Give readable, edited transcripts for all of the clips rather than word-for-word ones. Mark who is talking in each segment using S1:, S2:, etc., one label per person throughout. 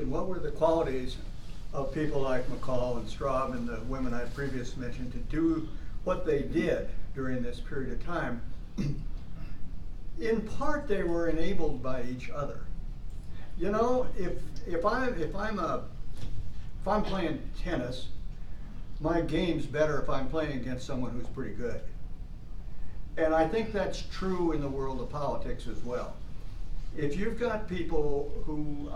S1: question, what were the qualities of people like McCall and Straub and the women I previously mentioned to do what they did during this period of time? In part, they were enabled by each other. You know, if I'm playing tennis, my game's better if I'm playing against someone who's pretty good. And I think that's true in the world of politics as well. If you've got people who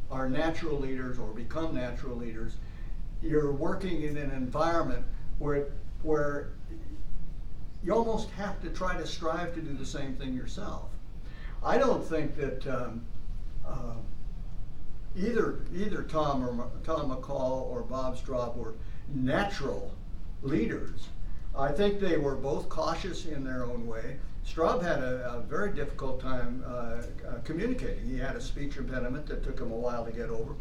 S1: are natural leaders or become natural leaders, you're working in an environment where you almost have to try to strive to do the same thing yourself. I don't think that either Tom McCall or Bob Straub were natural leaders. I think they were both cautious in their own way. Straub had a very difficult time communicating. He had a speech impediment that took him a while to get over.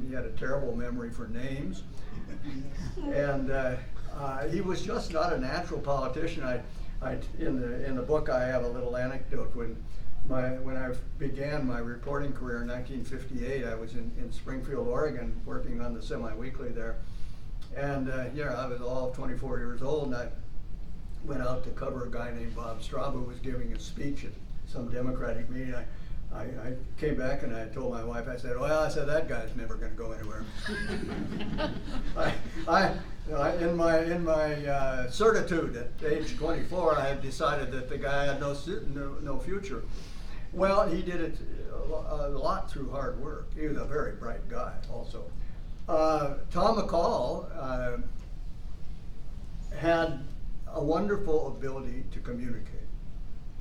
S1: He had a terrible memory for names. And he was just not a natural politician. In the book I have a little anecdote. When I began my reporting career in 1958, I was in Springfield, Oregon, working on the Semi-Weekly there. And I was all 24 years old, and I went out to cover a guy named Bob Straub who was giving a speech at some Democratic meeting. I came back and I told my wife, I said, that guy's never going to go anywhere. In my certitude at age 24, I had decided that the guy had no future. Well, he did it a lot through hard work. He was a very bright guy also. Tom McCall had a wonderful ability to communicate.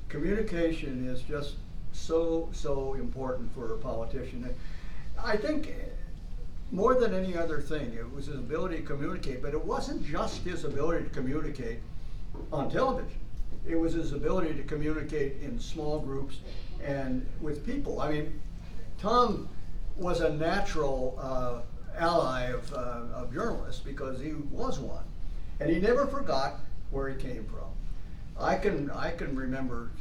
S1: Communication is just so important for a politician. I think more than any other thing, it was his ability to communicate, but it wasn't just his ability to communicate on television. It was his ability to communicate in small groups and with people. I mean, Tom was a natural ally of journalists because he was one, and he never forgot where he came from. I can remember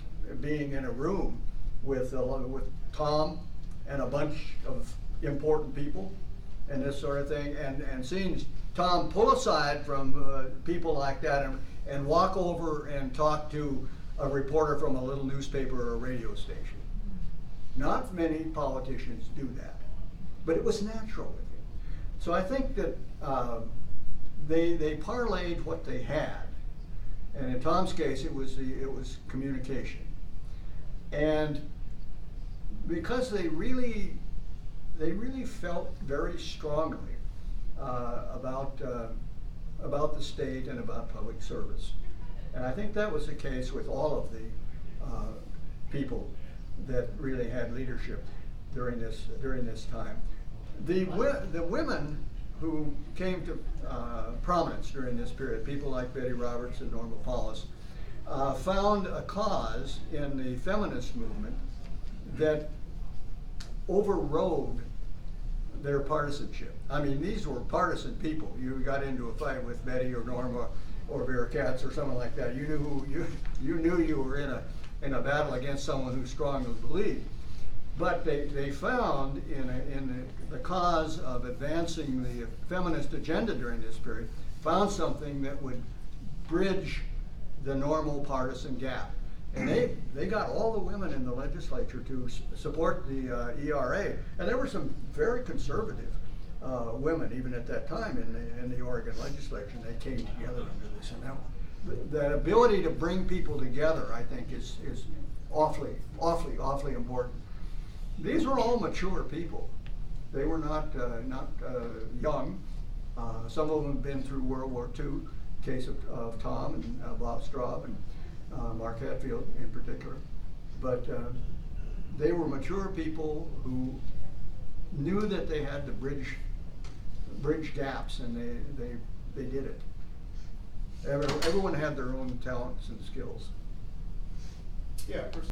S1: being in a room with Tom and a bunch of important people and this sort of thing, and seeing Tom pull aside from people like that and walk over and talk to a reporter from a little newspaper or a radio station. Not many politicians do that, but it was natural with him. So I think that they parlayed what they had, and in Tom's case, it was communication. And because they really felt very strongly about the state and about public service, and I think that was the case with all of the people that really had leadership during this time. The women who came to prominence during this period, people like Betty Roberts and Norma Paulus, found a cause in the feminist movement that overrode their partisanship. I mean, these were partisan people. You got into a fight with Betty or Norma or Vera Katz or someone like that. You knew you were in a battle against someone who strongly believed. But they found in the cause of advancing the feminist agenda during this period, found something that would bridge the normal partisan gap. And they got all the women in the legislature to support the ERA. And there were some very conservative women, even at that time, in the Oregon legislature. And they came together under this. And now, the ability to bring people together, I think, is awfully important. These were all mature people. They were not young. Some of them had been through World War II, case of Tom and Bob Straub and Mark Hatfield in particular. But they were mature people who knew that they had to bridge gaps, and they did it. Everyone had their own talents and skills.
S2: Yeah.